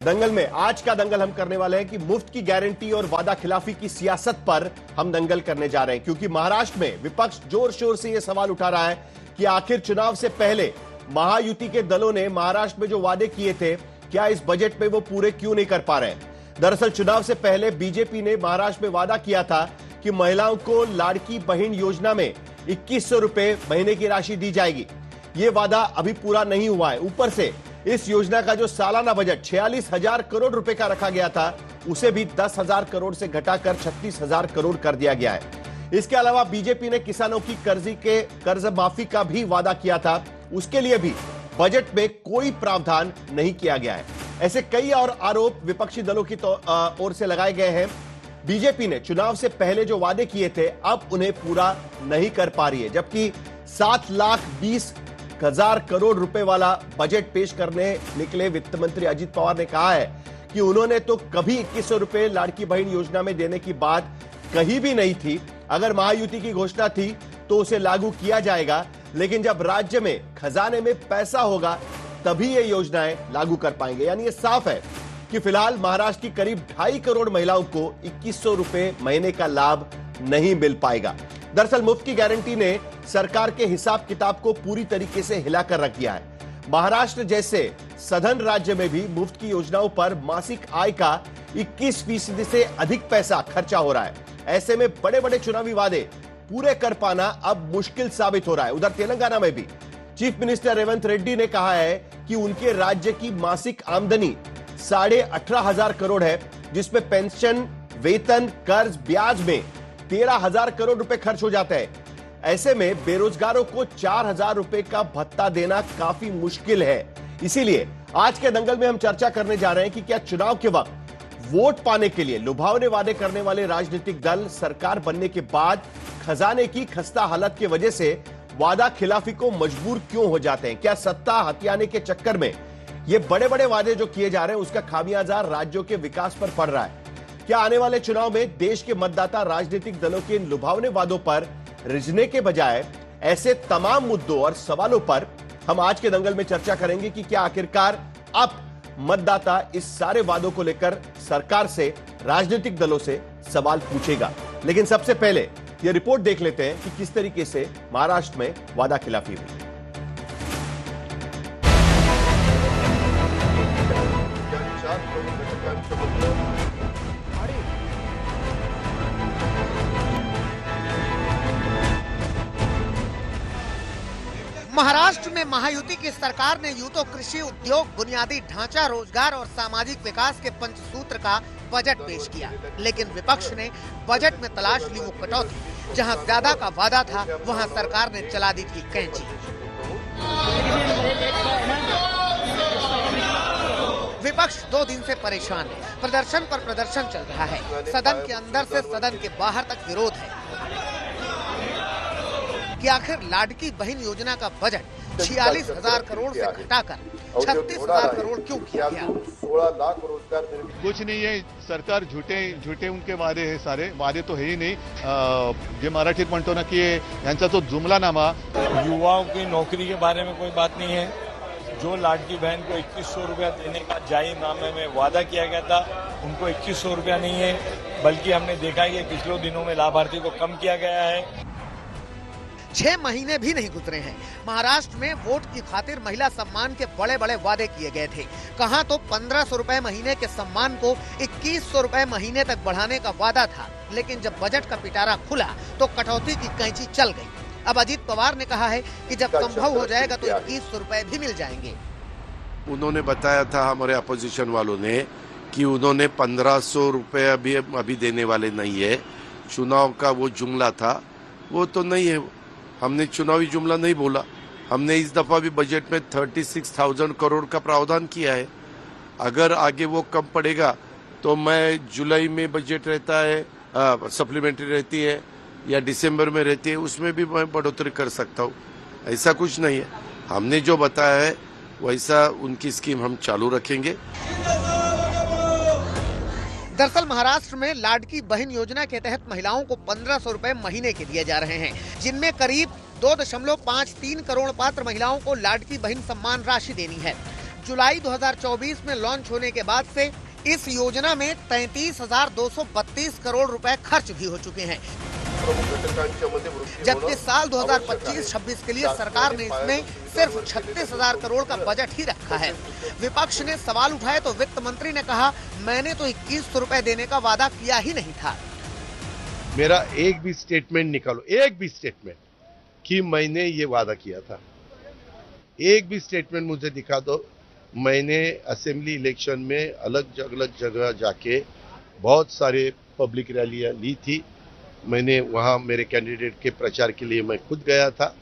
दंगल में आज का दंगल हम करने वाले हैं कि मुफ्त की गारंटी और वादा खिलाफी की सियासत पर हम दंगल करने जा रहे हैं, क्योंकि महाराष्ट्र में विपक्ष जोर शोर से यह सवाल उठा रहा है कि आखिर चुनाव से पहले महायुति के दलों ने महाराष्ट्र में जो वादे किए थे, क्या इस बजट में वो पूरे क्यों नहीं कर पा रहे हैं। दरअसल चुनाव से पहले बीजेपी ने महाराष्ट्र में वादा किया था कि महिलाओं को लाड़की बहन योजना में 2100 रुपए महीने की राशि दी जाएगी। यह वादा अभी पूरा नहीं हुआ है। ऊपर से इस योजना का जो सालाना बजट 46,000 करोड़ रुपए का रखा गया था, उसे भी 10,000 करोड़ से घटाकर 36,000 करोड़ कर दिया गया है। इसके अलावा बीजेपी ने किसानों की कर्ज माफी का भी वादा किया था, उसके लिए भी बजट में कोई प्रावधान नहीं किया गया है। ऐसे कई और आरोप विपक्षी दलों की ओर से लगाए गए हैं। बीजेपी ने चुनाव से पहले जो वादे किए थे, अब उन्हें पूरा नहीं कर पा रही है, जबकि 7,20,000 करोड़ रुपए वाला बजट पेश करने निकले वित्त मंत्री अजित पवार ने कहा है कि उन्होंने तो कभी 2100 रुपए लाड़की बहन योजना में देने की बात कहीं भी नहीं थी। अगर महायुति की घोषणा थी तो उसे लागू किया जाएगा, लेकिन जब राज्य में खजाने में पैसा होगा तभी ये योजनाएं लागू कर पाएंगे। यानी ये साफ है कि फिलहाल महाराष्ट्र की करीब 2.5 करोड़ महिलाओं को 2100 रुपए महीने का लाभ नहीं मिल पाएगा। दरअसल मुफ्त की गारंटी ने सरकार के हिसाब किताब को पूरी तरीके से हिलाकर रख दिया है। महाराष्ट्र जैसे सधन राज्य में भी मुफ्त की योजनाओं पर मासिक आय का 21% से अधिक पैसा खर्चा हो रहा है। ऐसे में बड़े बड़े चुनावी वादे पूरे कर पाना अब मुश्किल साबित हो रहा है। उधर तेलंगाना में भी चीफ मिनिस्टर रेवंत रेड्डी ने कहा है कि उनके राज्य की मासिक आमदनी 18,500 करोड़ है, जिसमें पेंशन, वेतन, कर्ज, ब्याज में 13,000 करोड़ रुपए खर्च हो जाते हैं। ऐसे में बेरोजगारों को 4,000 रुपए का भत्ता देना काफी मुश्किल है। इसीलिए आज के दंगल में हम चर्चा करने जा रहे हैं कि क्या चुनाव के वक्त वोट पाने के लिए लुभावने वादे करने वाले राजनीतिक दल सरकार बनने के बाद खजाने की खस्ता हालत की वजह से वादा खिलाफी को मजबूर क्यों हो जाते हैं। क्या सत्ता हथियाने के चक्कर में ये बड़े बड़े वादे जो किए जा रहे हैं, उसका खामियाजा राज्यों के विकास पर पड़ रहा है। क्या आने वाले चुनाव में देश के मतदाता राजनीतिक दलों के इन लुभावने वादों पर रिझने के बजाय ऐसे तमाम मुद्दों और सवालों पर हम आज के दंगल में चर्चा करेंगे कि क्या आखिरकार अब मतदाता इस सारे वादों को लेकर सरकार से, राजनीतिक दलों से सवाल पूछेगा। लेकिन सबसे पहले यह रिपोर्ट देख लेते हैं कि किस तरीके से महाराष्ट्र में वादा खिलाफी हुई। महाराष्ट्र में महायुति की सरकार ने यूं तो कृषि, उद्योग, बुनियादी ढांचा, रोजगार और सामाजिक विकास के पंचसूत्र का बजट पेश किया, लेकिन विपक्ष ने बजट में तलाश ली वो कटौती। जहां ज्यादा का वादा था, वहां सरकार ने चला दी थी कैंची। विपक्ष 2 दिन से परेशान है। प्रदर्शन पर प्रदर्शन चल रहा है। सदन के अंदर से सदन के बाहर तक विरोध है कि आखिर लाड़की बहन योजना का बजट 46,000 करोड़ से घटाकर 36,000 करोड़ क्यों किया गया। 16 लाख रोजगार कुछ नहीं है, सरकार झुटे उनके वादे है, सारे वादे तो है ही नहीं। जे मराठीत म्हणतो ना की यांचा तो जुमलानामा, युवाओं की नौकरी के बारे में कोई बात नहीं है। जो लाड़की बहन को 2100 रुपया देने का जाहीरनामे में वादा किया गया था, उनको 2100 रुपया नहीं है, बल्कि हमने देखा है कि पिछले दिनों में लाभार्थी को कम किया गया है। 6 महीने भी नहीं गुजरे हैं, महाराष्ट्र में वोट की खातिर महिला सम्मान के बड़े बड़े वादे किए गए थे। कहां तो 1,500 रुपए महीने के सम्मान को 2,100 रुपए महीने तक बढ़ाने का वादा था, लेकिन जब बजट का पिटारा खुला तो कटौती की कैंची चल गई। अब अजित पवार ने कहा है कि जब संभव हो जाएगा तो 2,100 रुपए भी मिल जाएंगे। उन्होंने बताया था हमारे अपोजिशन वालों ने कि उन्होंने 1,500 रुपए अभी देने वाले नहीं है। चुनाव का वो जुमला था, वो तो नहीं है। हमने चुनावी जुमला नहीं बोला। हमने इस दफा भी बजट में 36,000 करोड़ का प्रावधान किया है। अगर आगे वो कम पड़ेगा तो मैं जुलाई में बजट रहता है, सप्लीमेंट्री रहती है या दिसंबर में रहती है, उसमें भी मैं बढ़ोतरी कर सकता हूँ। ऐसा कुछ नहीं है। हमने जो बताया है वैसा उनकी स्कीम हम चालू रखेंगे। दरअसल महाराष्ट्र में लाड़की बहन योजना के तहत महिलाओं को 1,500 रुपए महीने के दिए जा रहे हैं, जिनमें करीब 2.53 करोड़ पात्र महिलाओं को लाड़की बहन सम्मान राशि देनी है। जुलाई 2024 में लॉन्च होने के बाद से इस योजना में 33,232 करोड़ रुपए खर्च भी हो चुके हैं, जबकि साल 2025-26 के लिए सरकार ने इसमें सिर्फ 36,000 करोड़ का बजट ही रखा है। विपक्ष ने सवाल उठाए तो वित्त मंत्री ने कहा, मैंने तो 2100 रुपए देने का वादा किया ही नहीं था। मेरा एक भी स्टेटमेंट निकालो, एक भी स्टेटमेंट कि मैंने ये वादा किया था, एक भी स्टेटमेंट मुझे दिखा दो। मैंने असेंबली इलेक्शन में अलग अलग जगह जाके बहुत सारे पब्लिक रैलियां ली थी। मैंने वहां मेरे कैंडिडेट के प्रचार के लिए मैं खुद गया था,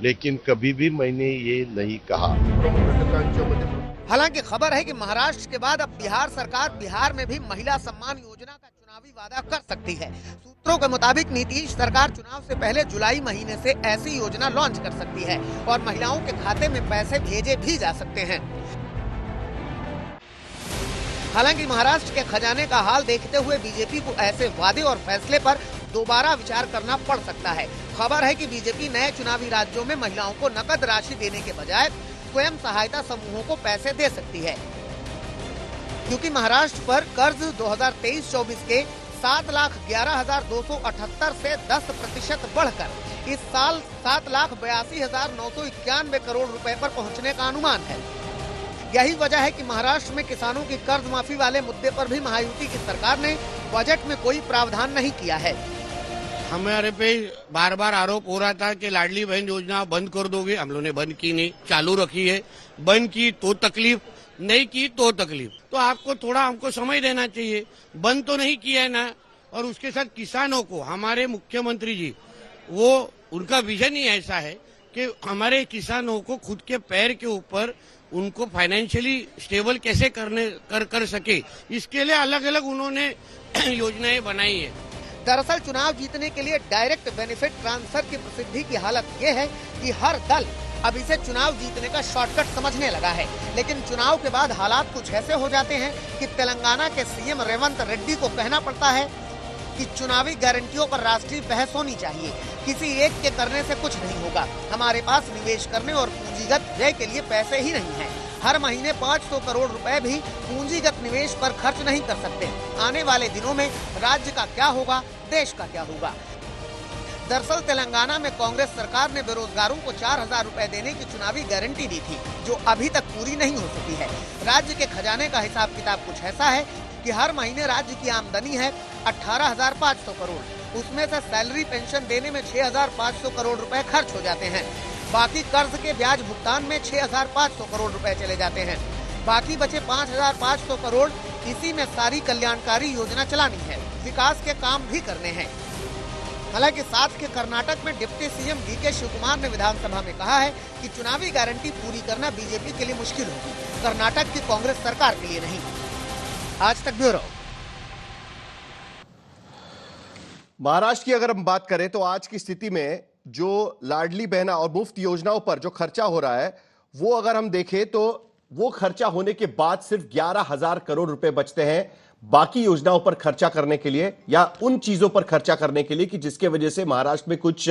लेकिन कभी भी मैंने ये नहीं कहा। हालांकि खबर है कि महाराष्ट्र के बाद अब बिहार सरकार बिहार में भी महिला सम्मान योजना का चुनावी वादा कर सकती है। सूत्रों के मुताबिक नीतीश सरकार चुनाव से पहले जुलाई महीने से ऐसी योजना लॉन्च कर सकती है और महिलाओं के खाते में पैसे भेजे भी जा सकते हैं। हालांकि महाराष्ट्र के खजाने का हाल देखते हुए बीजेपी को ऐसे वादे और फैसले पर दोबारा विचार करना पड़ सकता है। खबर है कि बीजेपी नए चुनावी राज्यों में महिलाओं को नकद राशि देने के बजाय स्वयं सहायता समूहों को पैसे दे सकती है, क्योंकि महाराष्ट्र पर कर्ज 2023-24 के 7,11,278 से 10% बढ़कर इस साल 7,82,991 करोड़ रुपए पर पहुंचने का अनुमान है। यही वजह है कि महाराष्ट्र में किसानों की कर्ज माफी वाले मुद्दे पर भी महायुति की सरकार ने बजट में कोई प्रावधान नहीं किया है। हमारे पे बार बार आरोप हो रहा था कि लाडली बहन योजना बंद कर दोगे, हम लोगों ने बंद की नहीं, चालू रखी है। बंद की तो तकलीफ, नहीं की तो तकलीफ। तो आपको थोड़ा हमको समय देना चाहिए। बंद तो नहीं किया है ना। और उसके साथ किसानों को हमारे मुख्यमंत्री जी, वो उनका विजन ही ऐसा है कि हमारे किसानों को खुद के पैर के ऊपर उनको फाइनेंशियली स्टेबल कैसे कर सके, इसके लिए अलग अलग उन्होंने योजनाएं बनाई है। दरअसल चुनाव जीतने के लिए डायरेक्ट बेनिफिट ट्रांसफर की प्रसिद्धि की हालत ये है कि हर दल अब इसे चुनाव जीतने का शॉर्टकट समझने लगा है। लेकिन चुनाव के बाद हालात कुछ ऐसे हो जाते हैं कि तेलंगाना के सीएम रेवंत रेड्डी को कहना पड़ता है कि चुनावी गारंटियों पर राष्ट्रीय बहस होनी चाहिए। किसी एक के करने से कुछ नहीं होगा। हमारे पास निवेश करने और पूंजीगत व्यय के लिए पैसे ही नहीं हैं। हर महीने 500 करोड़ रुपए भी पूंजीगत निवेश पर खर्च नहीं कर सकते। आने वाले दिनों में राज्य का क्या होगा, देश का क्या होगा। दरअसल तेलंगाना में कांग्रेस सरकार ने बेरोजगारों को 4,000 रुपए देने की चुनावी गारंटी दी थी, जो अभी तक पूरी नहीं हो सकी है। राज्य के खजाने का हिसाब किताब कुछ ऐसा है कि हर महीने राज्य की आमदनी है 18,500 करोड़। उसमें से सैलरी पेंशन देने में 6,500 करोड़ रुपए खर्च हो जाते हैं। बाकी कर्ज के ब्याज भुगतान में 6,500 करोड़ रुपए चले जाते हैं। बाकी बचे 5,500 करोड़, इसी में सारी कल्याणकारी योजना चलानी है, विकास के काम भी करने हैं। हालांकि साथ के कर्नाटक में डिप्टी सीएम डीके शिवकुमार ने विधानसभा में कहा है कि चुनावी गारंटी पूरी करना बीजेपी के लिए मुश्किल होगी, कर्नाटक की कांग्रेस सरकार के लिए नहीं। आज तक ब्यूरो। महाराष्ट्र की अगर हम बात करें तो आज की स्थिति में जो लाडली बहना और मुफ्त योजनाओं पर जो खर्चा हो रहा है, वो अगर हम देखें तो वो खर्चा होने के बाद सिर्फ 11,000 करोड़ रुपए बचते हैं बाकी योजनाओं पर खर्चा करने के लिए, या उन चीजों पर खर्चा करने के लिए कि जिसके वजह से महाराष्ट्र में कुछ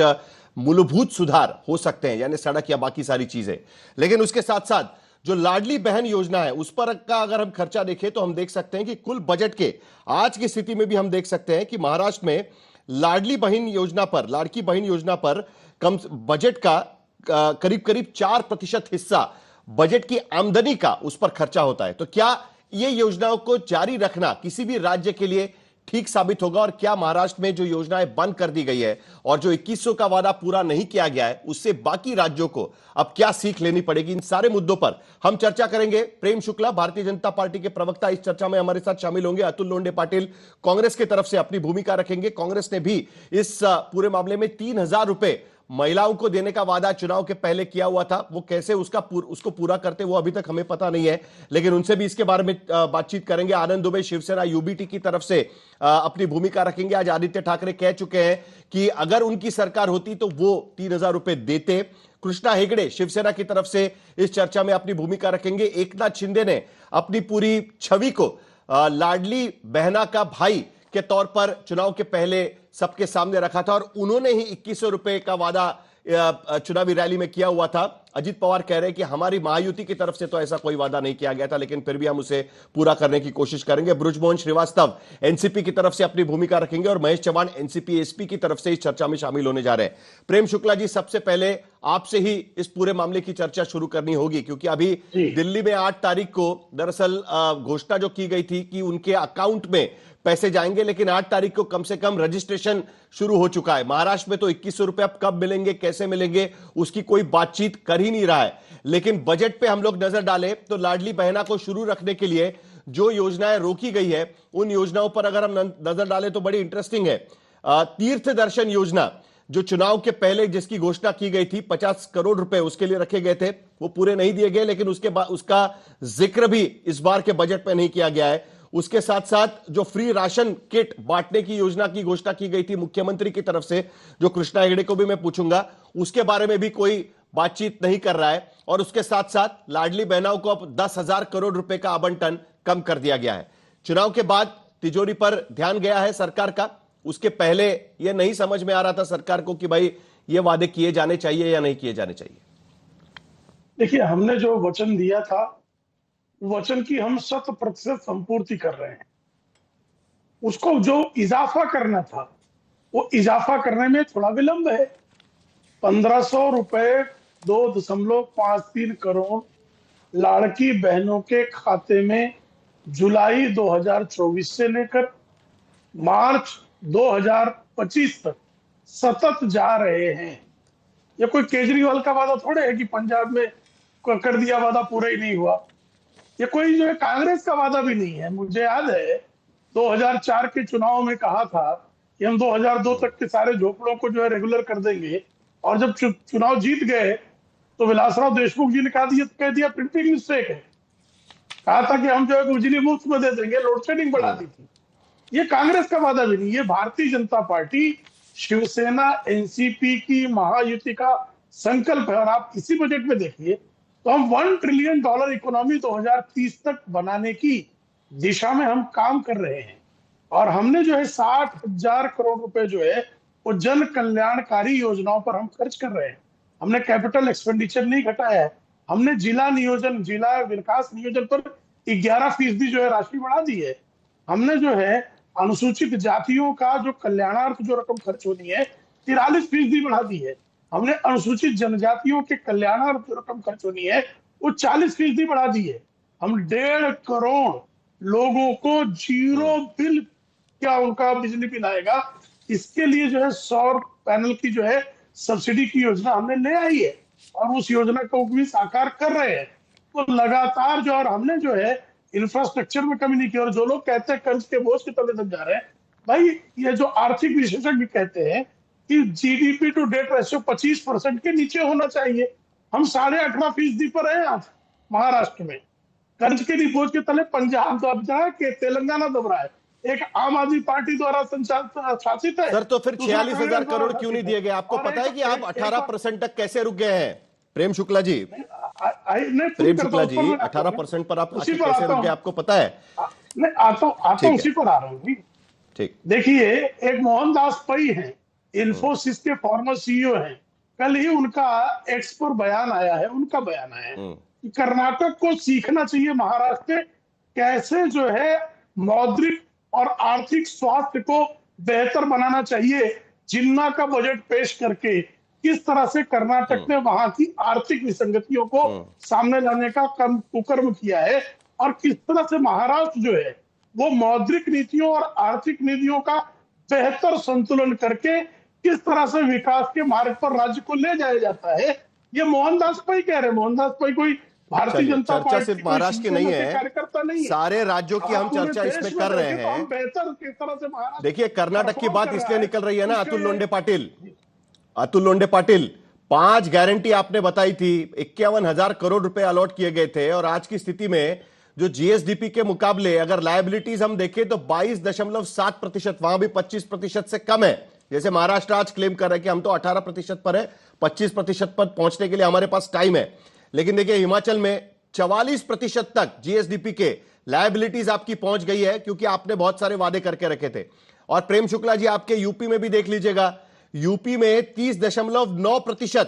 मूलभूत सुधार हो सकते हैं, यानी सड़क या बाकी सारी चीजें। लेकिन उसके साथ साथ जो लाडली बहन योजना है उस पर का अगर हम खर्चा देखें तो हम देख सकते हैं कि कुल बजट के आज की स्थिति में भी हम देख सकते हैं कि महाराष्ट्र में लाडली बहन योजना पर, लाड़की बहन योजना पर कम बजट का करीब करीब 4% हिस्सा बजट की आमदनी का उस पर खर्चा होता है। तो क्या ये योजनाओं को जारी रखना किसी भी राज्य के लिए ठीक साबित होगा, और क्या महाराष्ट्र में जो योजनाएं बंद कर दी गई है और जो 2100 का वादा पूरा नहीं किया गया है उससे बाकी राज्यों को अब क्या सीख लेनी पड़ेगी, इन सारे मुद्दों पर हम चर्चा करेंगे। प्रेम शुक्ला भारतीय जनता पार्टी के प्रवक्ता इस चर्चा में हमारे साथ शामिल होंगे। अतुल लोंढे पाटिल कांग्रेस की तरफ से अपनी भूमिका रखेंगे। कांग्रेस ने भी इस पूरे मामले में 3,000 रुपए महिलाओं को देने का वादा चुनाव के पहले किया हुआ था, वो कैसे उसको पूरा करते वो अभी तक हमें पता नहीं है, लेकिन उनसे भी इसके बारे में बातचीत करेंगे। आनंद दुबे शिवसेना यूबीटी की तरफ से अपनी भूमिका रखेंगे। आज आदित्य ठाकरे कह चुके हैं कि अगर उनकी सरकार होती तो वो 3,000 रुपए देते। कृष्णा हेगड़े शिवसेना की तरफ से इस चर्चा में अपनी भूमिका रखेंगे। एकनाथ शिंदे ने अपनी पूरी छवि को लाडली बहना का भाई के तौर पर चुनाव के पहले सबके सामने रखा था और उन्होंने ही 2100 रुपए का वादा चुनावी रैली में किया हुआ था। अजीत पवार कह रहे हैं कि हमारी महायुति की तरफ से तो ऐसा कोई वादा नहीं किया गया था, लेकिन फिर भी हम उसे पूरा करने की कोशिश करेंगे। बृजमोहन श्रीवास्तव एनसीपी की तरफ से अपनी भूमिका रखेंगे और महेश चौहान एनसीपी एसपी की तरफ से इस चर्चा में शामिल होने जा रहे हैं। प्रेम शुक्ला जी, सबसे पहले आपसे ही इस पूरे मामले की चर्चा शुरू करनी होगी, क्योंकि अभी दिल्ली में 8 तारीख को दरअसल घोषणा जो की गई थी कि उनके अकाउंट में पैसे जाएंगे, लेकिन 8 तारीख को कम से कम रजिस्ट्रेशन शुरू हो चुका है। महाराष्ट्र में तो 2100 रुपए अब कब मिलेंगे, कैसे मिलेंगे, उसकी कोई बातचीत कर ही नहीं रहा है। लेकिन बजट पे हम लोग नजर डालें तो लाडली बहना को शुरू रखने के लिए जो योजनाएं रोकी गई है, उन योजनाओं पर अगर हम नजर डालें तो बड़ी इंटरेस्टिंग है। तीर्थ दर्शन योजना जो चुनाव के पहले जिसकी घोषणा की गई थी, 50 करोड़ रुपए उसके लिए रखे गए थे, वो पूरे नहीं दिए गए, लेकिन उसके बाद उसका जिक्र भी इस बार के बजट में नहीं किया गया है। उसके साथ साथ जो फ्री राशन किट बांटने की योजना की घोषणा की गई थी मुख्यमंत्री की तरफ से, जो कृष्णा हेगड़े को भी मैं पूछूंगा, उसके बारे में भी कोई बातचीत नहीं कर रहा है। और उसके साथ साथ लाडली बहनाओं को अब 10,000 करोड़ रुपए का आवंटन कम कर दिया गया है। चुनाव के बाद तिजोरी पर ध्यान गया है सरकार का। उसके पहले यह नहीं समझ में आ रहा था सरकार को कि भाई ये वादे किए जाने चाहिए या नहीं किए जाने चाहिए। देखिए, हमने जो वचन दिया था, वचन की हम 100% संपूर्ति कर रहे हैं। उसको जो इजाफा करना था, वो इजाफा करने में थोड़ा विलंब है। 1500 रुपए 2.53 करोड़ लाड़की बहनों के खाते में जुलाई 2024 से लेकर मार्च 2025 तक सतत जा रहे हैं। ये कोई केजरीवाल का वादा थोड़े है कि पंजाब में कर दिया वादा पूरा ही नहीं हुआ। ये कोई जो है कांग्रेस का वादा भी नहीं है। मुझे याद है 2004 के चुनाव में कहा था कि हम 2002 तक के सारे झोपड़ों को जो है रेगुलर कर देंगे, और जब चुनाव जीत गए तो विलासराव देशमुख जी ने कह दिया प्रिंटिंग मिस्टेक है। कहा था कि हम जो है बिजली मुफ्त में दे देंगे, लोड शेडिंग बढ़ा दी थी। ये कांग्रेस का वादा भी नहीं, ये भारतीय जनता पार्टी, शिवसेना, एनसीपी की महायुति का संकल्प है। और आप इसी बजट में देखिए तो हम $1 ट्रिलियन इकोनॉमी 2030 तक बनाने की दिशा में हम काम कर रहे हैं। और हमने जो है 60,000 करोड़ रुपए जो है वो जन कल्याणकारी योजनाओं पर हम खर्च कर रहे हैं। हमने कैपिटल एक्सपेंडिचर नहीं घटाया है। हमने जिला विकास नियोजन पर 11% जो है राशि बढ़ा दी है। हमने जो है अनुसूचित जातियों का जो कल्याणार्थ जो रकम खर्च होनी है 43% बढ़ा दी है। हमने अनुसूचित जनजातियों के कल्याणार्थ जो रकम खर्च होनी है वो 40% बढ़ा दी है। हम 1.5 करोड़ लोगों को 0 बिल क्या उनका बिजली बिल आएगा, इसके लिए जो है सौर पैनल की जो है सब्सिडी की योजना हमने ले आई है, और उस योजना को भी साकार कर रहे हैं। तो लगातार जो, और हमने जो है इंफ्रास्ट्रक्चर में कमी नहीं की। और जो लोग कहते हैं कर्ज के बोझ के तले तक जा रहे हैं, भाई ये जो आर्थिक विशेषज्ञ कहते हैं कि जीडीपी टू डेट रेशियो 25% के नीचे होना चाहिए। हम 18.5% पर हैं आज महाराष्ट्र में। कर्ज के बोझ के तले पंजाब दब रहा है, तेलंगाना दब रहा है। एक आम आदमी पार्टी द्वारा शासित है। सर, तो फिर 46,000 करोड़ क्यों नहीं दिए गए? आपको पता है कि आप 18% तक कैसे रुक गए हैं? प्रेम शुक्ला जी, प्रेम शुक्ला जी, 18% पर आप कैसे रुक गए, आपको पता है? मैं आता हूँ उसी पर आ रहा हूँ। ठीक, देखिए, एक मोहनदास पै हैं, इन्फोसिस के फॉर्मर सीईओ हैं। कल ही उनका एक्स पर बयान आया है, उनका बयान आया है कि कर्नाटक को सीखना चाहिए महाराष्ट्र कैसे जो है मौद्रिक और आर्थिक स्वास्थ्य को बेहतर बनाना चाहिए। जिन्ना का बजट पेश करके किस तरह से कर्नाटक ने वहां की आर्थिक विसंगतियों को सामने लाने का कुकर्म किया है, और किस तरह से महाराष्ट्र जो है वो मौद्रिक नीतियों और आर्थिक नीतियों का बेहतर संतुलन करके किस तरह से विकास के मार्ग पर राज्य को ले जाया जाता है। ये मोहनदास पै कह रहे हैं। मोहनदास पै कोई भारतीय जनता चर्चा पार्टी सिर्फ महाराष्ट्र की नहीं है, कार्यकर्ता नहीं है। सारे राज्यों की हम चर्चा इसमें कर रहे हैं। बेहतर किस तरह से महाराष्ट्र, देखिए, कर्नाटक की बात इसलिए निकल रही है ना, अतुल लोंडे पाटिल 5 गारंटी आपने बताई थी, 51,000 करोड़ रुपए अलॉट किए गए थे। और आज की स्थिति में जो जीएसडीपी के मुकाबले अगर लायबिलिटीज हम देखें तो 22.7%, वहां भी 25% से कम है। जैसे महाराष्ट्र आज क्लेम कर रहा है कि हम तो 18% पर है, 25% पर पहुंचने के लिए हमारे पास टाइम है। लेकिन देखिए, हिमाचल में 44% तक जीएसडीपी के लायबिलिटीज आपकी पहुंच गई है, क्योंकि आपने बहुत सारे वादे करके रखे थे। और प्रेम शुक्ला जी, आपके यूपी में भी देख लीजिएगा, यूपी में 30.9%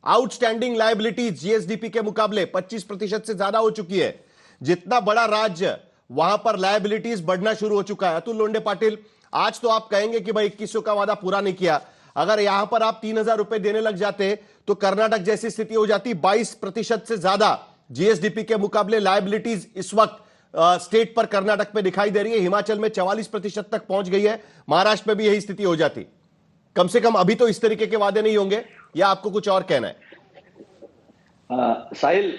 आउटस्टैंडिंग लायबिलिटीज जीएसडीपी के मुकाबले 25% से ज्यादा हो चुकी है। जितना बड़ा राज्य वहां पर लायबिलिटीज बढ़ना शुरू हो चुका है। अतुल लोंढे पाटिल, आज तो आप कहेंगे कि भाई 2100 का वादा पूरा नहीं किया, अगर यहां पर आप 3000 रुपए देने लग जाते तो कर्नाटक जैसी स्थिति हो जाती। 22% से ज्यादा जीएसडीपी के मुकाबले लायबिलिटीज इस वक्त स्टेट पर कर्नाटक में दिखाई दे रही है। हिमाचल में 44% तक पहुंच गई है। महाराष्ट्र में भी यही स्थिति हो जाती। कम से कम अभी तो इस तरीके के वादे नहीं होंगे, या आपको कुछ और कहना है? साहिल,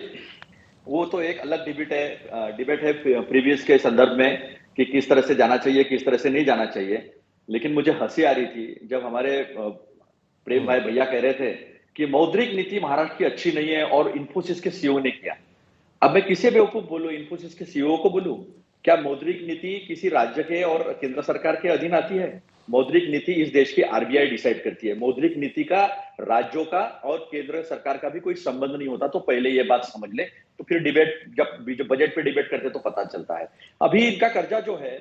वो तो एक अलग डिबेट है प्रीवियस के संदर्भ में कि किस तरह से जाना चाहिए, किस तरह से नहीं जाना चाहिए। लेकिन मुझे हंसी आ रही थी जब हमारे प्रेम भाई भैया कह रहे थे कि मौद्रिक नीति महाराष्ट्र की अच्छी नहीं है और इन्फोसिस के सीईओ ने किया। अब मैं किसे बेवकूफ बोलूं, इन्फोसिस के सीईओ को बोलूं? क्या मौद्रिक नीति किसी राज्य के और केंद्र सरकार के अधीन आती है? मौद्रिक नीति इस देश की आरबीआई डिसाइड करती है। मौद्रिक नीति का राज्यों का और केंद्र सरकार का भी कोई संबंध नहीं होता। तो पहले ये बात समझ ले, तो फिर डिबेट जब बजट पे डिबेट करते तो पता चलता है। अभी इनका कर्जा जो है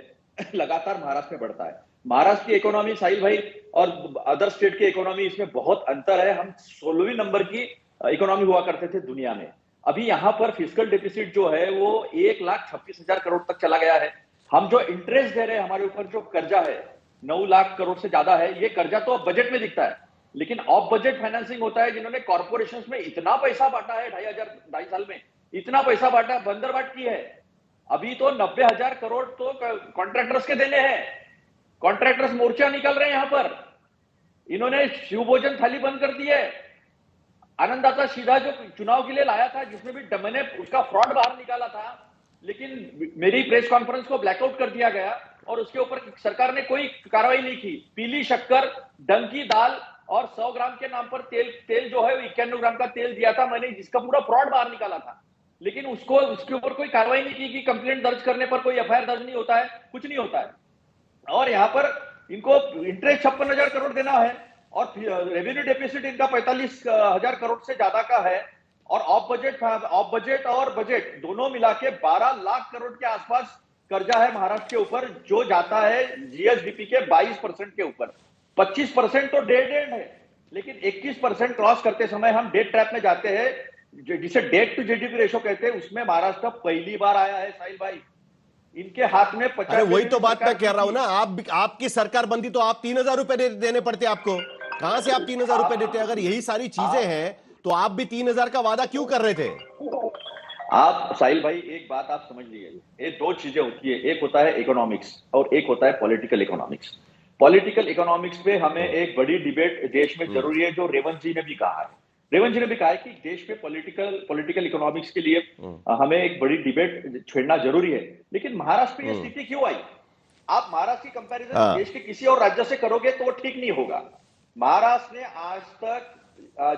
लगातार महाराष्ट्र में बढ़ता है। महाराष्ट्र की इकोनॉमी, साहिल भाई, और अदर स्टेट की इकोनॉमी, इसमें बहुत अंतर है। हम 16वीं नंबर की इकोनॉमी हुआ करते थे दुनिया में। अभी यहाँ पर फिस्कल डेफिसिट जो है वो 1,26,000 करोड़ तक चला गया है। हम जो इंटरेस्ट दे रहे हैं, हमारे ऊपर जो कर्जा है 9 लाख करोड़ से ज्यादा है। ये कर्जा तो अब बजट में दिखता है, लेकिन ऑफ बजट फाइनेंसिंग होता है। जिन्होंने कॉर्पोरेशंस में इतना पैसा बांटा है 2.5 साल में, इतना पैसा बांटा, बंदरबाट की है। अभी तो 90,000 करोड़ तो कॉन्ट्रैक्टर्स के देने हैं। कॉन्ट्रैक्टर्स मोर्चा निकल रहे हैं यहाँ पर। इन्होंने शिव भोजन थाली बंद कर दी है। आनंदाता सीधा जो चुनाव के लिए लाया था, जिसमें भी मैंने उसका फ्रॉड बाहर निकाला था, लेकिन मेरी प्रेस कॉन्फ्रेंस को ब्लैकआउट कर दिया गया और उसके ऊपर सरकार ने कोई कार्रवाई नहीं की। पीली शक्कर, डंकी दाल और 100 ग्राम के नाम पर तेल जो है 91 ग्राम का तेल दिया था मैंने, जिसका पूरा फ्रॉड बाहर निकाला था। लेकिन उसके ऊपर कोई कार्रवाई नहीं की कि कंप्लेंट दर्ज करने पर कोई एफआईआर दर्ज नहीं होता है, कुछ नहीं होता है। और यहाँ पर इनको इंटरेस्ट 56,000 करोड़ देना है और रेवेन्यू डेफिसिट इनका 45,000 करोड़ से ज्यादा का है। और ऑफ बजट और बजट दोनों मिला के 12 लाख करोड़ के आसपास कर्जा है महाराष्ट्र के ऊपर, जो जाता है जीएसडीपी के 22% के ऊपर। 25% तो डेट है, लेकिन 21% क्रॉस करते समय हम डेट ट्रैप में जाते हैं, जिसे डेट टू जीडीपी रेशो कहते हैं। उसमें महाराष्ट्र पहली बार आया है साहिल भाई। इनके हाथ में 50। अरे वही तो बात मैं कह रहा हूं ना, आपकी सरकार बनती तो आप 3,000 रुपए देने पड़ते आपको। कहां से आप 3,000 रुपए देते? अगर यही सारी चीजें हैं तो आप भी 3,000 का वादा क्यों कर रहे थे? आप साहिल भाई, एक बात आप समझ लीजिए, ये दो चीजें होती है। एक होता है इकोनॉमिक्स और एक होता है पॉलिटिकल इकोनॉमिक्स। पॉलिटिकल इकोनॉमिक्स पे हमें एक बड़ी डिबेट देश में जरूरी है, जो रेवंत जी ने भी कहा है। रेवंत जी ने भी कहा है कि देश में पॉलिटिकल इकोनॉमिक्स के लिए हमें एक बड़ी डिबेट छेड़ना जरूरी है। लेकिन महाराष्ट्र में यह स्थिति क्यों आई? आप महाराष्ट्र की कंपैरिजन देश के किसी और राज्य से करोगे तो वो ठीक नहीं होगा। महाराष्ट्र ने आज तक,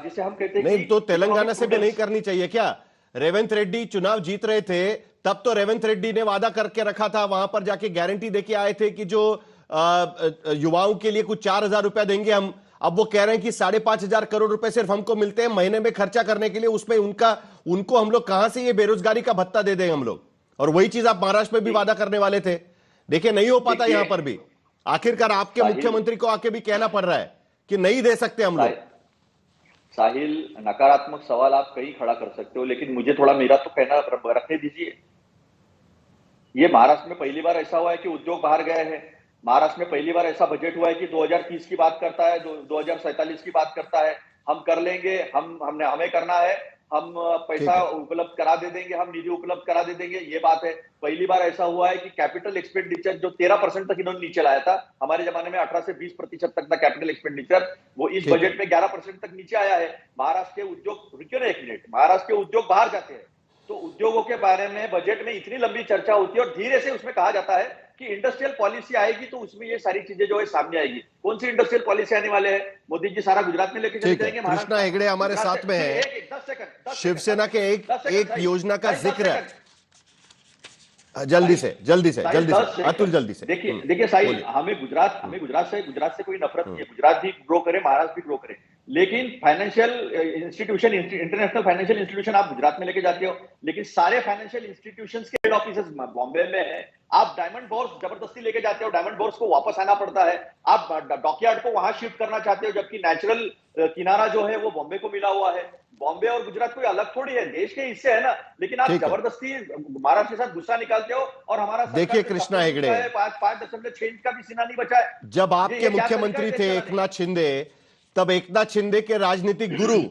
जिसे हम कहते हैं, नहीं तो तेलंगाना से भी नहीं करनी चाहिए क्या? रेवंत रेड्डी चुनाव जीत रहे थे, तब तो रेवंत रेड्डी ने वादा करके रखा था, वहां पर जाके गारंटी देके आए थे कि जो युवाओं के लिए कुछ 4,000 रुपया देंगे हम। अब वो कह रहे हैं कि 5,500 करोड़ रुपए सिर्फ हमको मिलते हैं महीने में खर्चा करने के लिए। उसमें उनको हम लोग कहां से ये बेरोजगारी का भत्ता दे देंगे हम लोग? और वही चीज आप महाराष्ट्र में भी वादा करने वाले थे। देखिए नहीं हो पाता यहां पर भी। आखिरकार आपके मुख्यमंत्री को आके भी कहना पड़ रहा है कि नहीं दे सकते हम लोग। साहिल, नकारात्मक सवाल आप कहीं खड़ा कर सकते हो, लेकिन मुझे थोड़ा मेरा तो कहना रखने दीजिए। ये महाराष्ट्र में पहली बार ऐसा हुआ है कि उद्योग बाहर गए हैं। महाराष्ट्र में पहली बार ऐसा बजट हुआ है कि 2030 की बात करता है, 2047 की बात करता है। हम कर लेंगे, हमें करना है, हम पैसा उपलब्ध करा दे देंगे, हम निधि उपलब्ध करा दे देंगे, ये बात है। पहली बार ऐसा हुआ है कि कैपिटल एक्सपेंडिचर जो 13% तक इन्होंने नीचे लाया था, हमारे जमाने में 18 से 20% तक था कैपिटल एक्सपेंडिचर, वो इस बजट में 11% तक नीचे आया है। महाराष्ट्र के उद्योग, रुकिए ना एक मिनट, महाराष्ट्र के उद्योग बाहर जाते हैं तो उद्योगों के बारे में बजट में इतनी लंबी चर्चा होती है और धीरे से उसमें कहा जाता है कि इंडस्ट्रियल पॉलिसी आएगी तो उसमें ये सारी चीजें जो है सामने आएगी। कौन सी इंडस्ट्रियल पॉलिसी आने वाले हैं? मोदी जी सारा गुजरात में लेके चले जाएंगे। कृष्णा हेगड़े हमारे साथ में है, 10 सेकंड, शिवसेना के एक योजना का जिक्र है। जल्दी से अतुल, जल्दी से। देखिए साहिल, हमें गुजरात से कोई नफरत नहीं है। गुजरात भी ग्रो करे, महाराष्ट्र भी ग्रो करे, लेकिन financial institution, international financial institution आप गुजरात में लेके जाते हो, लेकिन सारे फाइनेंशियल इंस्टीट्यूशंस के हेड ऑफिसेस बॉम्बे में है। आप डायमंड बोर्स जबरदस्ती लेके जाते हो, डायमंड बोर्स को वापस आना पड़ता है। आप डॉकयार्ड को वहां शिफ्ट करना चाहते हो, जबकि नेचुरल किनारा जो है वो बॉम्बे को मिला हुआ है। बॉम्बे और गुजरात कोई अलग थोड़ी है, देश के हिस्से है ना। लेकिन आप जबरदस्ती महाराष्ट्र के साथ गुस्सा निकालते हो और हमारा देखिए कृष्णा हेगड़े, 5.6 का भी सीना नहीं बचा है। जब आपके मुख्यमंत्री थे एकनाथ शिंदे, तब एकनाथ शिंदे के राजनीतिक गुरु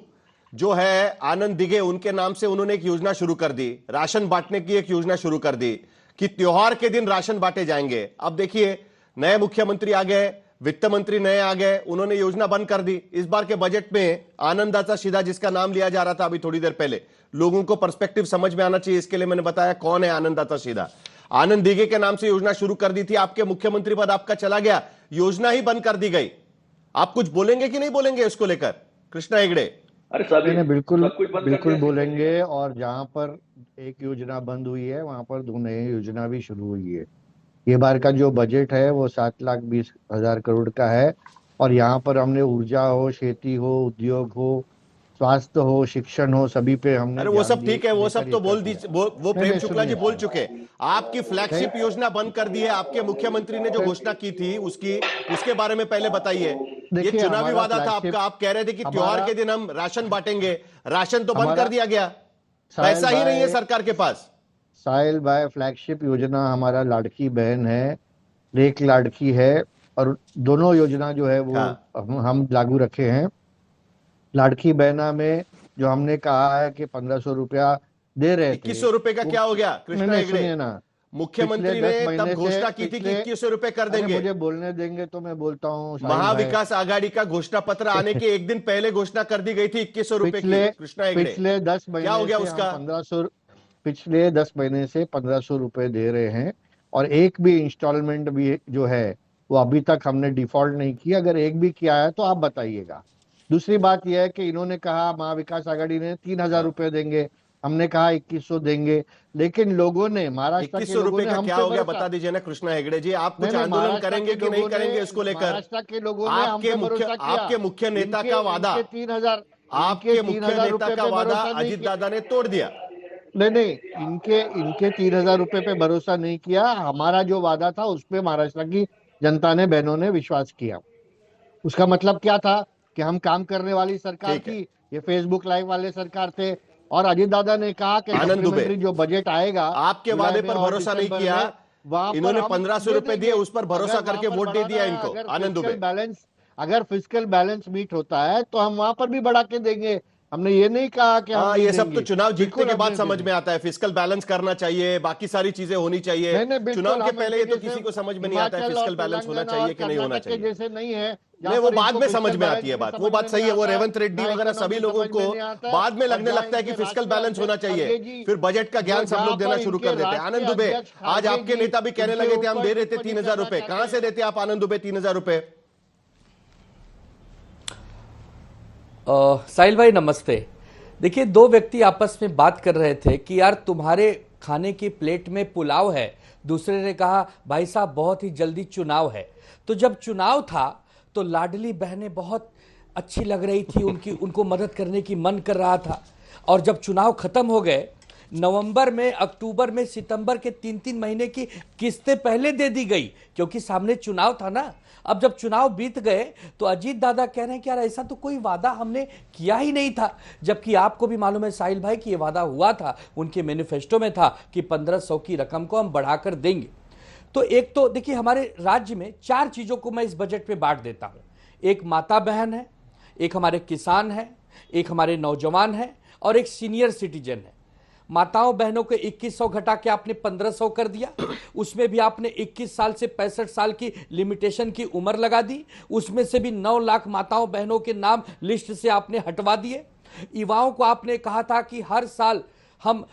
जो है आनंद दिघे, उनके नाम से उन्होंने एक योजना शुरू कर दी, राशन बांटने की एक योजना शुरू कर दी कि त्योहार के दिन राशन बांटे जाएंगे। अब देखिए नए मुख्यमंत्री आ गए, वित्त मंत्री नए आ गए, उन्होंने योजना बंद कर दी। इस बार के बजट में आनंददाता सीधा, जिसका नाम लिया जा रहा था अभी थोड़ी देर पहले, लोगों को पर्सपेक्टिव समझ में आना चाहिए, इसके लिए मैंने बताया कौन है आनंददाता सीधा। आनंद दिघे के नाम से योजना शुरू कर दी थी, आपके मुख्यमंत्री पद आपका चला गया, योजना ही बंद कर दी गई। आप कुछ बोलेंगे कि नहीं बोलेंगे इसको लेकर कृष्णा हेगड़े? अरे सभी बिल्कुल बोलेंगे। और जहाँ पर एक योजना बंद हुई है वहां पर 2 नई योजना भी शुरू हुई है। ये बार का जो बजट है वो 7,20,000 करोड़ का है और यहाँ पर हमने ऊर्जा हो, खेती हो, उद्योग हो, स्वास्थ्य हो, शिक्षण हो, सभी पे हमने। अरे वो सब ठीक है, वो सब तो वो प्रेम शुक्ला जी बोल चुके। आपकी फ्लैगशिप योजना बंद कर दी है, आपके मुख्यमंत्री ने जो घोषणा की थी उसके बारे में पहले बताइए। ये चुनावी वादा था आपका, आप कह रहे थे कि त्योहार के दिन हम राशन बांटेंगे, राशन तो बंद कर दिया गया, पैसा ही नहीं है सरकार के पास। साहिल भाई, फ्लैगशिप योजना हमारा लाड़की बहन है, एक लाड़की है और दोनों योजना जो है वो हम लागू रखे हैं। लाड़की बहना में जो हमने कहा है कि 1500 रुपया दे रहे थे, 2100 रुपए का क्या हो गया कृष्णा हेगड़े? ना, मुख्यमंत्री ने तब घोषणा की थी कि 2100 रुपए कर देंगे। मुझे बोलने देंगे तो मैं बोलता हूँ। महाविकास आघाड़ी का घोषणा पत्र आने के एक दिन पहले घोषणा कर दी गई थी 2100 रुपए की। कृष्णा हेगड़े, पिछले 10 महीने क्या हो गया उसका? 1500, पिछले 10 महीने से 1500 रुपए दे रहे हैं और एक भी इंस्टॉलमेंट भी जो है वो अभी तक हमने डिफॉल्ट नहीं किया। अगर एक भी किया है तो आप बताइएगा। दूसरी बात यह है कि इन्होंने कहा, महाविकास आघाड़ी ने 3,000 रुपए देंगे, हमने कहा 2100 देंगे, लेकिन लोगों ने, महाराष्ट्र के 2100 रुपए का क्या हो गया बता दीजिए ना कृष्णा हेगड़े जी। आप कुछ आंदोलन करेंगे कि नहीं करेंगे इसको लेकर? महाराष्ट्र के लोगों ने आपके मुख्य नेता का वादा, 3,000, आपके मुख्य नेता का वादा अजीत दादा ने तोड़ दिया। नहीं, इनके 3,000 रुपए पे भरोसा नहीं किया। हमारा जो वादा था उस पे महाराष्ट्र की जनता ने, बहनों ने विश्वास किया। उसका मतलब क्या था कि हम काम करने वाली सरकार थी, ये फेसबुक लाइव वाले सरकार थे। और अजीत दादा ने कहा कि सप्लीमेंट्री जो बजट आएगा, आपके वादे पर भरोसा नहीं किया, इन्होंने 1500 रुपए दिए, उस पर भरोसा करके वोट दे दिया इनको। आनंद दुबे, अगर फिस्कल बैलेंस मीट होता है तो हम वहां पर भी बढ़ा के देंगे। हमने ये नहीं कहा कि हम ये सब तो चुनाव जीतने के बाद समझ में आता है। फिस्कल बैलेंस करना चाहिए, बाकी सारी चीजें होनी चाहिए। चुनाव के पहले ये तो किसी को समझ में नहीं आता है फिस्कल बैलेंस होना चाहिए कि नहीं होना चाहिए। जैसे नहीं है, नहीं, वो बाद में समझ में आती है बात, वो बात सही है। वो रेवंत रेड्डी वगैरह सभी लोगों को बाद में लगने लगता है कि फिस्कल बैलेंस होना चाहिए, फिर बजट का ज्ञान सब लोग देना शुरू कर देते हैं। आनंद दुबे, आज आपके नेता भी कहने लगे थे हम दे रहे थे 3,000 रुपए। कहां से देते आप आनंद दुबे 3,000 रुपए? साहिल भाई नमस्ते। देखिए, दो व्यक्ति आपस में बात कर रहे थे कि यार तुम्हारे खाने की प्लेट में पुलाव है, दूसरे ने कहा भाई साहब बहुत ही जल्दी चुनाव है। तो जब चुनाव था तो लाडली बहनें बहुत अच्छी लग रही थी, उनको मदद करने की मन कर रहा था। और जब चुनाव खत्म हो गए, नवंबर में, अक्टूबर में, सितंबर के 3-3 महीने की किस्तें पहले दे दी गई, क्योंकि सामने चुनाव था ना। अब जब चुनाव बीत गए तो अजीत दादा कह रहे हैं कि यार ऐसा तो कोई वादा हमने किया ही नहीं था, जबकि आपको भी मालूम है साहिल भाई कि ये वादा हुआ था, उनके मैनिफेस्टो में था कि 1500 की रकम को हम बढ़ाकर देंगे। तो एक तो देखिए, हमारे राज्य में 4 चीजों को मैं इस बजट पे बांट देता हूं। एक माता बहन है, एक हमारे किसान है, एक हमारे नौजवान है और एक सीनियर सिटीजन है। माताओं बहनों के 2100 घटा के आपने 1500 कर दिया, उसमें भी आपने 21 साल से 65 साल की लिमिटेशन की उम्र लगा दी, उसमें से भी 9 लाख माताओं बहनों के नाम लिस्ट से आपने हटवा दिए। युवाओं को आपने कहा था कि हर साल हम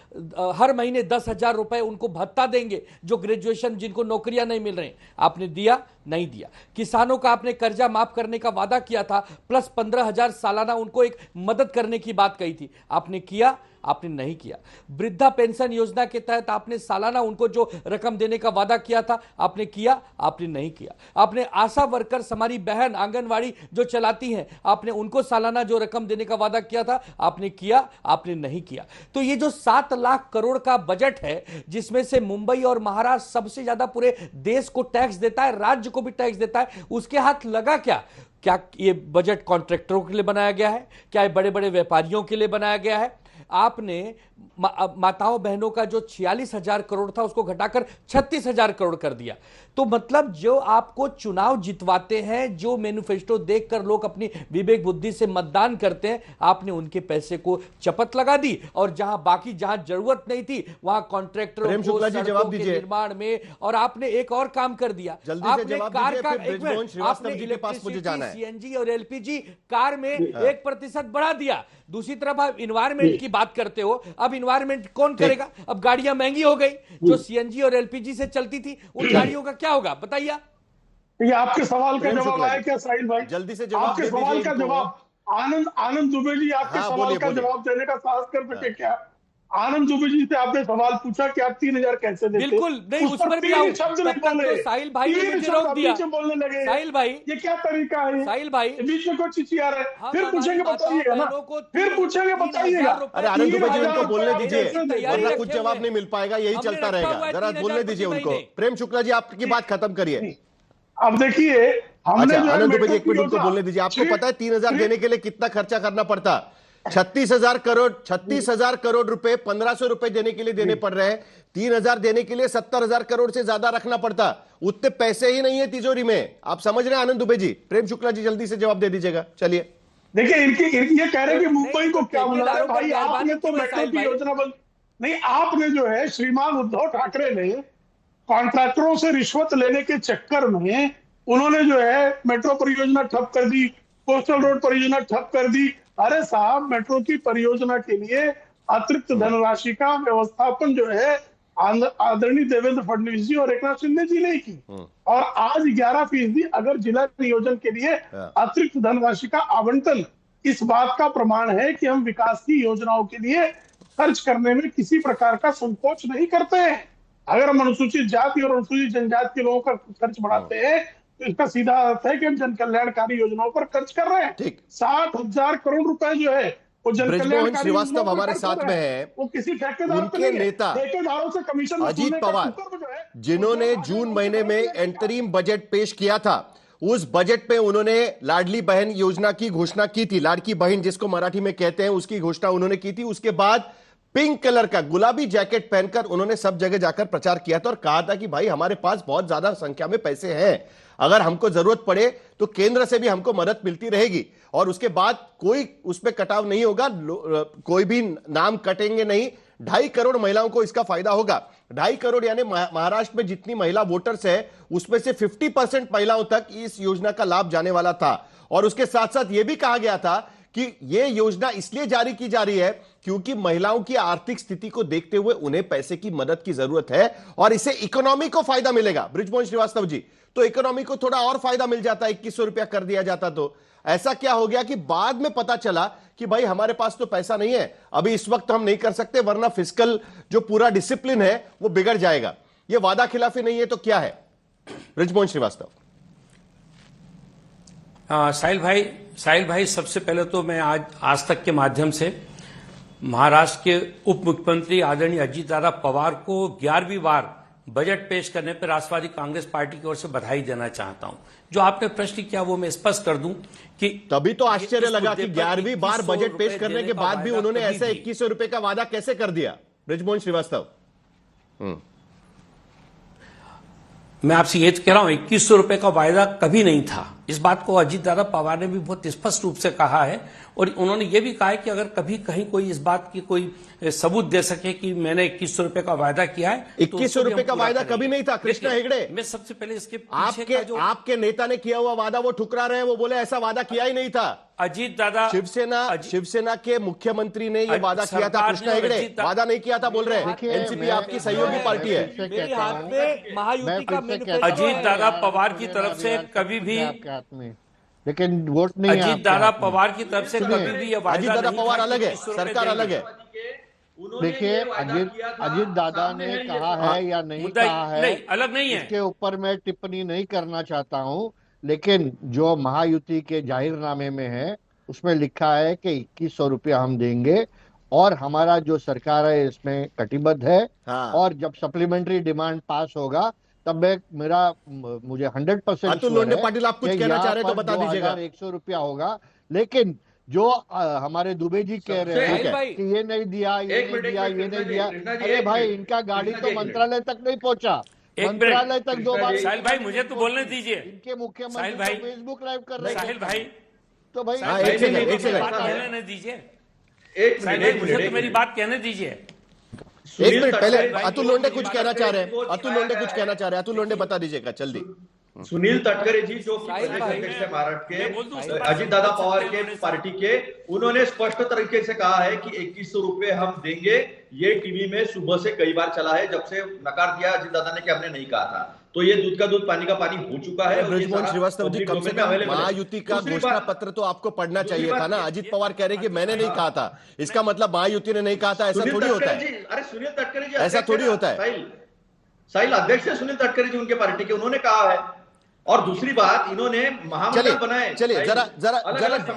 हर महीने 10,000 रुपए उनको भत्ता देंगे, जो ग्रेजुएशन जिनको नौकरियां नहीं मिल रही, आपने दिया। नहीं दिया। किसानों का आपने कर्जा माफ करने का वादा किया था, प्लस 15,000 सालाना उनको एक मदद करने की बात कही थी, आपने किया? आपने नहीं किया। वृद्धा पेंशन योजना के तहत आपने सालाना उनको जो रकम देने का वादा किया था, आपने किया? आपने नहीं किया। आपने आशा वर्कर्स, हमारी बहन आंगनवाड़ी जो चलाती हैं, आपने उनको सालाना जो रकम देने का वादा किया था, आपने किया? आपने नहीं किया। तो ये जो 7 लाख करोड़ का बजट है, जिसमें से मुंबई और महाराष्ट्र सबसे ज्यादा पूरे देश को टैक्स देता है, राज्य को भी टैक्स देता है, उसके हाथ लगा क्या? क्या ये बजट कॉन्ट्रैक्टरों के लिए बनाया गया है? क्या ये बड़े बड़े व्यापारियों के लिए बनाया गया है? आपने माताओं बहनों का जो 46,000 करोड़ था उसको घटाकर 36,000 करोड़ कर दिया। तो मतलब जो आपको चुनाव जितवाते हैं, जो मैनिफेस्टो देखकर लोग अपनी विवेक बुद्धि से मतदान करते हैं, आपने उनके पैसे को चपत लगा दी, और जहां जरूरत नहीं थी वहां कॉन्ट्रैक्टरों को सड़कों के निर्माण में, और आपने एक और काम कर दिया, आपने कार का आपने इलेक्ट्रिसिटी, सीएनजी और एलपीजी कार में 1% बढ़ा दिया। दूसरी तरफ आप इन्वायरमेंट की बात करते हो, अब इन्वायरमेंट कौन करेगा? अब गाड़ियां महंगी हो गई, जो सीएनजी और एलपीजी से चलती थी उन गाड़ियों का क्या होगा बताइए? ये आपके सवाल का जवाब आया क्या साहिल भाई? जल्दी से जवाब आपके सवाल का जवाब आनंद दुबे जी आपके सवाल का जवाब देने का साहस कर सके क्या? आनंद दुबे जी से आपने सवाल पूछा कि आप 3,000 कैसे देते? बिल्कुल नहीं, उस पर भी आऊं, तब तक तो साहिल भाई ने मुझे रोक दिया। बोलने लगे साहिल भाई, ये क्या तरीका है? साहिल भाई बीच में कोई चिचिया रहे, फिर पूछेंगे बताइएगा ना, फिर पूछेंगे बताइएगा। अरे आनंद दुबे जी उनको बोलने दीजिए, वरना कुछ जवाब नहीं मिल पाएगा, यही चलता रहेगा। जरा बोलने दीजिए उनको। प्रेम शुक्ला जी, आपकी बात खत्म करिए। अब देखिए, हमने आनंद दुबे जी 1 मिनट उनको बोलने दीजिए। आपको पता है 3,000 देने के लिए कितना खर्चा करना पड़ता? 36,000 करोड़ रुपए 1,500 रुपए देने के लिए देने पड़ रहे हैं। 3,000 देने के लिए 70,000 करोड़ से ज्यादा रखना पड़ता। उतने पैसे ही नहीं है तिजोरी में। आप समझ रहे हैं आनंद दुबे जी? प्रेम शुक्ला जी जल्दी से जवाब दे दीजिएगा। चलिए। देखिए, ये कह रहे हैं कि मुंबई को क्या बुला रहे भाई? आपने तो मेट्रो की योजना बंद नहीं, आपने जो है श्रीमान उद्धव ठाकरे ने कॉन्ट्रैक्टरों से रिश्वत लेने के चक्कर में उन्होंने जो है मेट्रो परियोजना ठप कर दी, कोस्टल रोड परियोजना ठप कर दी। अरे साहब, मेट्रो की परियोजना के लिए अतिरिक्त धनराशि का व्यवस्थापन जो है आदरणीय देवेंद्र फडणवीस जी और एकनाथ शिंदे जी ने की, और आज 11% अगर जिला नियोजन के लिए अतिरिक्त धनराशि का आवंटन इस बात का प्रमाण है कि हम विकास की योजनाओं के लिए खर्च करने में किसी प्रकार का संकोच नहीं करते हैं। अगर हम अनुसूचित जाति और अनुसूचित जनजाति के लोगों का खर्च बढ़ाते हैं तो इसका सीधा अर्थ है कि हम जन कल्याणकारी योजनाओं पर खर्च कर रहे हैं। 60,000 करोड़ रुपए जो है वो जन कल्याणकारी श्रीवास्तव हमारे साथ में है, वो किसी ठेकेदार उनके नेता से कमीशन अजीत पवार, जिन्होंने जून महीने में एंटरिम बजट पेश किया था। उस बजट में उन्होंने लाडली बहन योजना की घोषणा की थी। लाड़की बहन जिसको मराठी में कहते हैं, उसकी घोषणा उन्होंने की थी। उसके बाद पिंक कलर का गुलाबी जैकेट पहनकर उन्होंने सब जगह जाकर प्रचार किया था और कहा था कि भाई हमारे पास बहुत ज्यादा संख्या में पैसे हैं, अगर हमको जरूरत पड़े तो केंद्र से भी हमको मदद मिलती रहेगी, और उसके बाद कोई उसमें कटाव नहीं होगा, कोई भी नाम कटेंगे नहीं। 2.5 करोड़ महिलाओं को इसका फायदा होगा। 2.5 करोड़ यानी महाराष्ट्र में जितनी महिला वोटर्स है उसमें से 50% महिलाओं तक इस योजना का लाभ जाने वाला था। और उसके साथ साथ यह भी कहा गया था कि यह योजना इसलिए जारी की जा रही है क्योंकि महिलाओं की आर्थिक स्थिति को देखते हुए उन्हें पैसे की मदद की जरूरत है और इससे इकोनॉमी को फायदा मिलेगा। बृजमोहन श्रीवास्तव जी, तो इकोनॉमी को थोड़ा और फायदा मिल जाता, 2100 रुपया कर दिया जाता। तो ऐसा क्या हो गया कि बाद में पता चला कि भाई हमारे पास तो पैसा नहीं है, अभी इस वक्त हम नहीं कर सकते, वरना फिस्कल जो पूरा डिसिप्लिन है वो बिगड़ जाएगा। ये वादा खिलाफी नहीं है तो क्या है? बृजमोहन श्रीवास्तव। साहिल भाई, सबसे पहले तो मैं आज तक के माध्यम से महाराष्ट्र के उप मुख्यमंत्री आदरणीय अजीत दादा पवार को 11वीं बार बजट पेश करने पर राष्ट्रवादी कांग्रेस पार्टी की ओर से बधाई देना चाहता हूं। जो आपने प्रश्न किया वो मैं स्पष्ट कर दूं कि तभी तो आश्चर्य लगा कि 11वीं बार बजट पेश करने के बाद भी उन्होंने ऐसा 2100 रुपए का वादा कैसे कर दिया? बृजमोहन श्रीवास्तव। मैं आपसे ये कह रहा हूं 2100 रुपए का वायदा कभी नहीं था। इस बात को अजीत दादा पवार ने भी बहुत स्पष्ट रूप से कहा है और उन्होंने ये भी कहा है कि अगर कभी कहीं कोई इस बात की कोई सबूत दे सके कि मैंने 2100 रुपए का वायदा किया है, 2100 रुपए का वायदा कभी नहीं था कृष्णा हेगड़े। मैं सबसे पहले इसके पीछे का जो आपके नेता ने किया हुआ वादा वो ठुकरा रहे हैं, वो बोले ऐसा वादा किया ही नहीं था। अजीत दादा शिवसेना के मुख्यमंत्री ने ये वादा किया था कृष्णा हेगड़े, वादा नहीं किया था बोल रहे हैं। एनसीपी आपकी सहयोगी पार्टी है। मेरे हाथ में महायुति का अजीत दादा पवार की तरफ से कभी भी, लेकिन वोट नहीं है अजीत दादा पवार की तरफ से कभी भी ये वादा अजीत दादा पवार अलग है, सरकार अलग है। देखिए अजीत दादा ने कहा है या नहीं कहा है, नहीं, अलग नहीं है, इसके ऊपर मैं टिप्पणी नहीं करना चाहता हूं, लेकिन जो महायुति के जाहिरनामे में है उसमें लिखा है कि 2100 रुपया हम देंगे और हमारा जो सरकार है इसमें कटिबद्ध है। और जब सप्लीमेंट्री डिमांड पास होगा तब मुझे 100% अतुल लोंढे पाटिल आप कुछ कहना चाह रहे हैं तो बता दीजिएगा। 100 रुपया होगा, लेकिन जो हमारे दुबे जी कह रहे हैं कि ये नहीं दिया, ये नहीं दिया, अरे भाई इनका गाड़ी तो मंत्रालय तक नहीं पहुंचा, मंत्रालय तक 2 बार। साहिल भाई मुझे तो बोलने दीजिए, इनके मुख्यमंत्री फेसबुक लाइव कर रहे हैं। साहिल भाई तो भाई एक सेकंड कहने दीजिए, मुझे तो मेरी बात कहने दीजिए। एक मिनट पहले अतुल लोंढे कुछ कहना चाह रहे हैं, अतुल लोंढे कुछ कहना चाह रहे हैं, अतुल लोंढे बता दीजिएगा जल्दी। सुनील तटकरे जी जो अध्यक्ष है महाराष्ट्र के, अजीत दादा पवार के पार्टी के, उन्होंने स्पष्ट तरीके से कहा है कि 2100 रुपए हम देंगे। ये टीवी में सुबह से कई बार चला है, जब से नकार दिया अजीत दादा ने कि हमने नहीं कहा था। तो ये दूध का दूध पानी का पानी हो चुका है। ब्रजमोहन श्रीवास्तव जी, कम से कम महायुति का घोषणा पत्र तो आपको पढ़ना चाहिए था ना। अजीत पवार कह रहे कि मैंने नहीं कहा था, इसका मतलब महायुति ने नहीं कहा था, ऐसा थोड़ी होता है। अरे सुनील तटकरे जी ऐसा थोड़ी होता है। साहिल अध्यक्ष है सुनील तटकरे जी उनके पार्टी के, उन्होंने कहा है। और दूसरी बात, इन्होंने महामंडल बनाए। चलिए जरा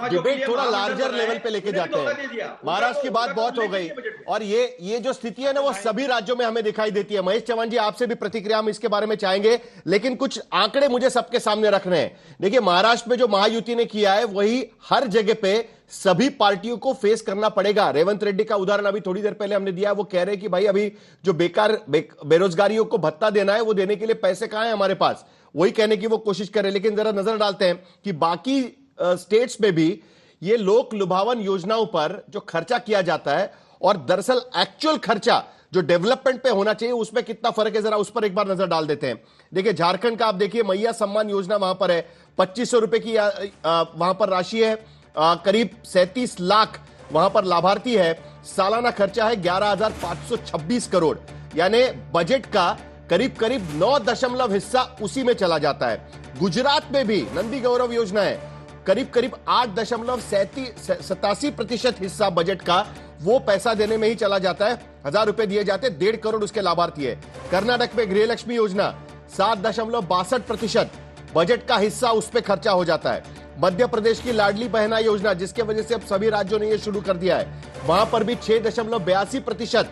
डिबेट थोड़ा लार्जर लेवल पे लेके जाते हैं। महाराष्ट्र की बात बहुत हो गई और ये जो स्थिति है ना वो सभी राज्यों में हमें दिखाई देती है। महेश चौहान जी आपसे भी प्रतिक्रिया हम इसके बारे में चाहेंगे, लेकिन कुछ आंकड़े मुझे सबके सामने रखने हैं। देखिए महाराष्ट्र में जो महायुति ने किया है वही हर जगह पे सभी पार्टियों को फेस करना पड़ेगा। रेवंत रेड्डी का उदाहरण अभी थोड़ी देर पहले हमने दिया, वो कह रहे हैं कि भाई अभी जो बेरोजगारियों को भत्ता देना है वो देने के लिए पैसे कहां है हमारे पास, वही कहने की वो कोशिश कर रहे हैं। लेकिन जरा नजर डालते हैं कि बाकी स्टेट्स में भी ये लोक लुभावन योजनाओं पर जो खर्चा किया जाता है और दरअसल एक्चुअल खर्चा जो डेवलपमेंट पे होना चाहिए उसमें कितना फर्क है, जरा उस पर एक बार नजर डाल देते हैं। देखिए झारखंड का आप देखिए, मैया सम्मान योजना वहां पर है, 2500 रुपए की वहां पर राशि है, करीब 37 लाख वहां पर लाभार्थी है, सालाना खर्चा है 11,526 करोड़, यानी बजट का करीब 9 हिस्सा उसी में चला जाता है। गुजरात में भी नंदी गौरव योजना है, करीब 8.87% हिस्सा बजट का वो पैसा देने में ही चला जाता है। 1000 रुपए दिए जाते, 1.5 करोड़ उसके लाभार्थी है। कर्नाटक में गृहलक्ष्मी योजना 7.62% बजट का हिस्सा उस पर खर्चा हो जाता है। मध्य प्रदेश की लाडली बहना योजना, जिसके वजह से अब सभी राज्यों ने यह शुरू कर दिया है, वहां पर भी 6.82%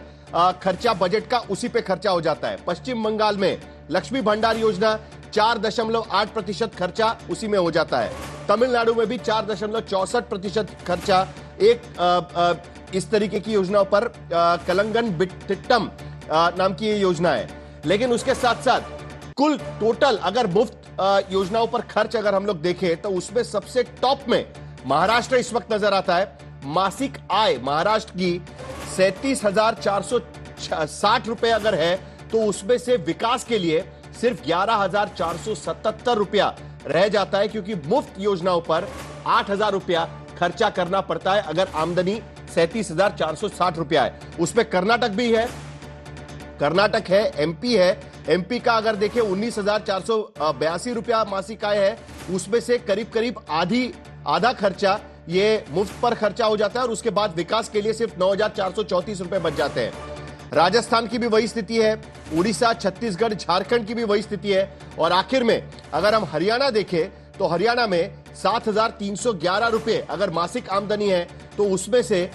खर्चा बजट का उसी पे खर्चा हो जाता है। पश्चिम बंगाल में लक्ष्मी भंडार योजना 4.8% खर्चा उसी में हो जाता है। तमिलनाडु में भी 4.64% खर्चा एक इस तरीके की योजनाओं पर कलंगन बिट्टम नाम की ये योजना है। लेकिन उसके साथ साथ कुल टोटल अगर मुफ्त योजनाओं पर खर्च अगर हम लोग देखें तो उसमें सबसे टॉप में महाराष्ट्र इस वक्त नजर आता है। मासिक आय महाराष्ट्र की 37,460 रुपए अगर है तो उसमें से विकास के लिए सिर्फ 11,477 रुपया रह जाता है, क्योंकि मुफ्त योजनाओं पर 8,000 रुपया खर्चा करना पड़ता है अगर आमदनी 37,460 रुपया है। उसमें कर्नाटक भी है, कर्नाटक है, एमपी है। एमपी का अगर देखें 19,482 रुपया मासिक आय है, उसमें से करीब आधा खर्चा ये मुफ्त पर खर्चा हो जाता है और उसके बाद विकास के लिए सिर्फ 9,434 रुपए बच जाते हैं। राजस्थान की भी वही स्थिति है, उड़ीसा, छत्तीसगढ़, झारखंड की भी वही स्थिति है। और आखिर में अगर हम हरियाणा देखें तो हरियाणा में 7,311 रुपए अगर मासिक आमदनी है तो उसमें से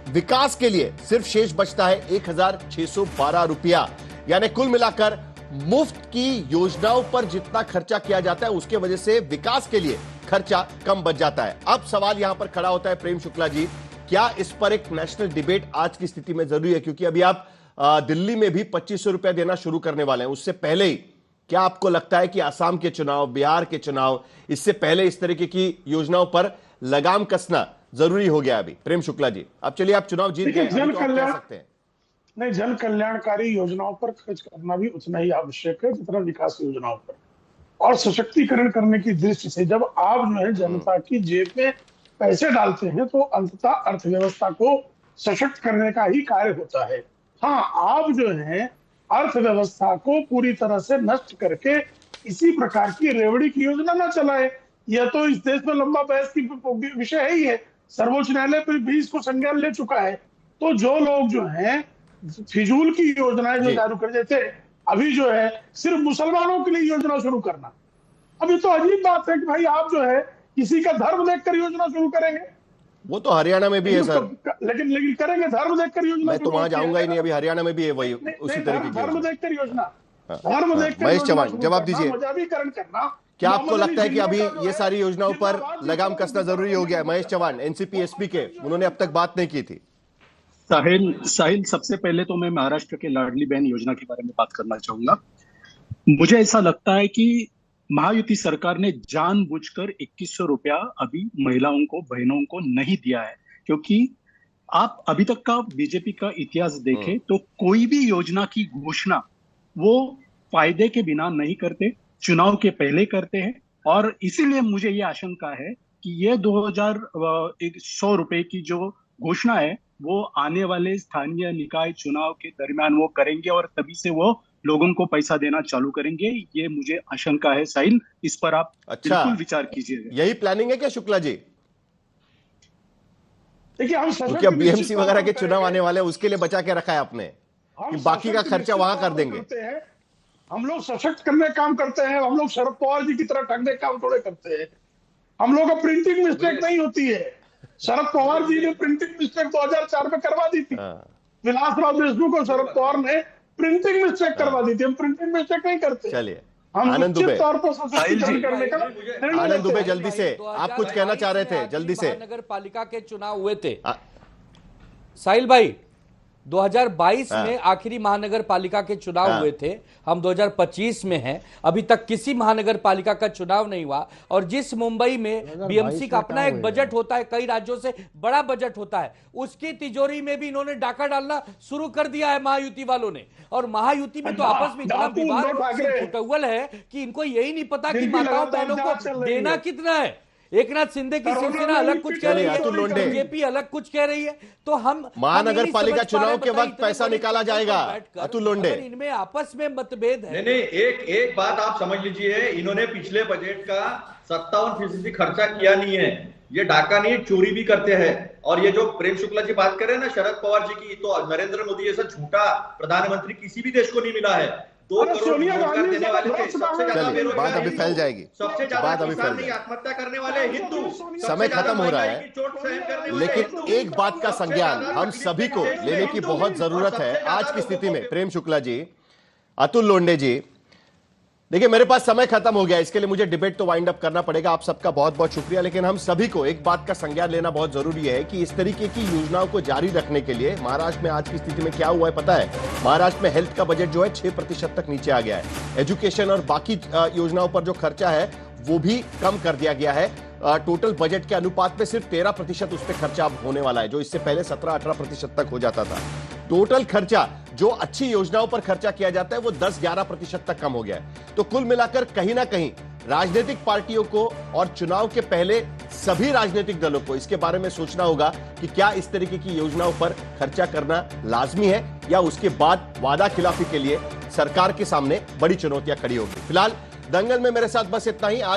विकास के लिए सिर्फ शेष बचता है 1,612 रुपया। यानी कुल मिलाकर मुफ्त की योजनाओं पर जितना खर्चा किया जाता है उसके वजह से विकास के लिए खर्चा कम बच जाता है। अब सवाल यहां पर खड़ा होता है प्रेम शुक्ला जी, क्या इस पर एक नेशनल डिबेट आज की स्थिति में जरूरी है? क्योंकि अभी आप दिल्ली में भी 2500 रुपया देना शुरू करने वाले हैं, उससे पहले ही क्या आपको लगता है कि असम के चुनाव, बिहार के चुनाव, इससे पहले इस तरीके की योजनाओं पर लगाम कसना जरूरी हो गया? अभी प्रेम शुक्ला जी, अब चलिए आप चुनाव जीत गए, जन तो आप कह सकते हैं। नहीं, जन कल्याणकारी योजनाओं पर खर्च करना भी उतना ही आवश्यक है जितना विकास योजनाओं पर। और सशक्तिकरण करने की दृष्टि से जब आप जो है जनता की जेब में पैसे डालते हैं तो अंततः अर्थव्यवस्था को सशक्त करने का ही कार्य होता है। हाँ, आप जो है अर्थव्यवस्था को पूरी तरह से नष्ट करके इसी प्रकार की रेवड़ी की योजना न चलाए। यह तो इस देश में लंबा बहस की विषय है ही है। सर्वोच्च न्यायालय पर भी इसको संज्ञान ले चुका है। तो जो लोग जो है फिजूल की योजनाएं जो चालू कर देते, अभी जो है सिर्फ मुसलमानों के लिए योजना शुरू करना, अभी तो अजीब बात है कि भाई आप जो है किसी का धर्म देखकर योजना शुरू करेंगे। वो तो हरियाणा में भी है सर, लेकिन करेंगे धर्म देखकर योजना। मैं तो वहां जाऊंगा ही नहीं, अभी हरियाणा में भी है वही उसी तरीके की धर्म देखकर योजना, धर्म देखकर। महेश चौहान, जवाब दीजिए, मजाबीकरण करना। क्या आपको लगता है कि अभी ये सारी योजनाओं पर लगाम कसना जरूरी हो गया है? महेश चौहान, एनसीपी एसपी के, उन्होंने अब तक बात नहीं की थी। साहिल, सबसे पहले तो मैं महाराष्ट्र के लाडली बहन योजना के बारे में बात करना चाहूंगा। मुझे ऐसा लगता है कि महायुति सरकार ने जानबूझकर 2100 रुपया अभी महिलाओं को, बहनों को नहीं दिया है, क्योंकि आप अभी तक का बीजेपी का इतिहास देखें तो कोई भी योजना की घोषणा वो फायदे के बिना नहीं करते, चुनाव के पहले करते हैं। और इसीलिए मुझे ये आशंका है कि ये 2100 रुपए की जो घोषणा है वो आने वाले स्थानीय निकाय चुनाव के दरमियान वो करेंगे और तभी से वो लोगों को पैसा देना चालू करेंगे। ये मुझे आशंका है साहिल, इस पर आप बिल्कुल विचार कीजिएगा। यही प्लानिंग है क्या शुक्ला जी? देखिए, हम क्योंकि अब बीएमसी वगैरह के चुनाव आने वाले हैं, उसके लिए बचा के रखा है आपने कि बाकी का खर्चा वहां कर देंगे। हम लोग सशक्त करने का काम करते हैं, हम लोग शरद पवार जी की तरह ठगने का काम थोड़े करते हैं। हम लोग का प्रिंटिंग मिस्टेक नहीं होती है। शरद पवार जी ने प्रिंटिंग मिस्टेक 2004 में करवा दी थी। विलासराव देशमुख और शरद पवार ने प्रिंटिंग मिस्टेक करवा दी थी। हम प्रिंटिंग मिस्टेक नहीं करते। चलिए, हम आनंद दुबे, तौर पर सशक्तिकरण करने का आनंद दुबे जल्दी से, आप कुछ कहना चाह रहे थे, जल्दी से। नगर पालिका के चुनाव हुए थे साहिल भाई, 2022 में आखिरी महानगर पालिका के चुनाव हुए थे, हम 2025 में हैं, अभी तक किसी महानगर पालिका का चुनाव नहीं हुआ। और जिस मुंबई में बीएमसी का अपना एक बजट होता है, कई राज्यों से बड़ा बजट होता है, उसकी तिजोरी में भी इन्होंने डाका डालना शुरू कर दिया है महायुति वालों ने। और महायुति में तो आपस में इतना विवाद फुटअव्वल है कि इनको यही नहीं पता कि माताओं बहनों को देना कितना है। एक नाथ शिंदे की शिवसेना अलग कुछ कह रही है, बीजेपी अलग कुछ कह रही है। तो हम महानगर पालिका चुनाव के वक्त पैसा निकाला जाएगा। अतुल लोंढे, इनमें आपस में मतभेद है। नहीं, एक बात आप समझ लीजिए, इन्होंने पिछले बजट का 57% खर्चा किया नहीं है। ये डाका नहीं, चोरी भी करते हैं। और ये जो प्रेम शुक्ला जी बात कर रहे हैं ना शरद पवार जी की, तो नरेंद्र मोदी जैसा झूठा प्रधानमंत्री किसी भी देश को नहीं मिला है। 2 करोड़ रोजगार देने वाले थे, सबसे ज्यादा बेरोजगार बात अभी फैल जाएगी, सबसे ज्यादा किसान नहीं, आत्महत्या करने वाले हिंदू, समय खत्म हो रहा है। लेकिन एक बात का संज्ञान हम सभी को लेने की बहुत जरूरत है आज की स्थिति में। प्रेम शुक्ला जी, अतुल लोंढे जी, देखिए मेरे पास समय खत्म हो गया, इसके लिए मुझे डिबेट तो वाइंड अप करना पड़ेगा। आप सबका बहुत बहुत शुक्रिया। लेकिन हम सभी को एक बात का संज्ञान लेना बहुत जरूरी है कि इस तरीके की योजनाओं को जारी रखने के लिए महाराष्ट्र में आज की स्थिति में क्या हुआ है पता है? महाराष्ट्र में हेल्थ का बजट जो है 6% तक नीचे आ गया है। एजुकेशन और बाकी योजनाओं पर जो खर्चा है वो भी कम कर दिया गया है। टोटल बजट के अनुपात में सिर्फ 13% उस पर खर्चा होने वाला है, जो इससे पहले 17-18% तक हो जाता था। टोटल खर्चा जो अच्छी योजनाओं पर खर्चा किया जाता है वो 10-11% तक कम हो गया है। तो कुल मिलाकर कहीं ना कहीं राजनीतिक पार्टियों को और चुनाव के पहले सभी राजनीतिक दलों को इसके बारे में सोचना होगा कि क्या इस तरीके की योजनाओं पर खर्चा करना लाजमी है या उसके बाद वादा खिलाफी के लिए सरकार के सामने बड़ी चुनौतियां खड़ी होगी। फिलहाल दंगल में मेरे साथ बस इतना ही।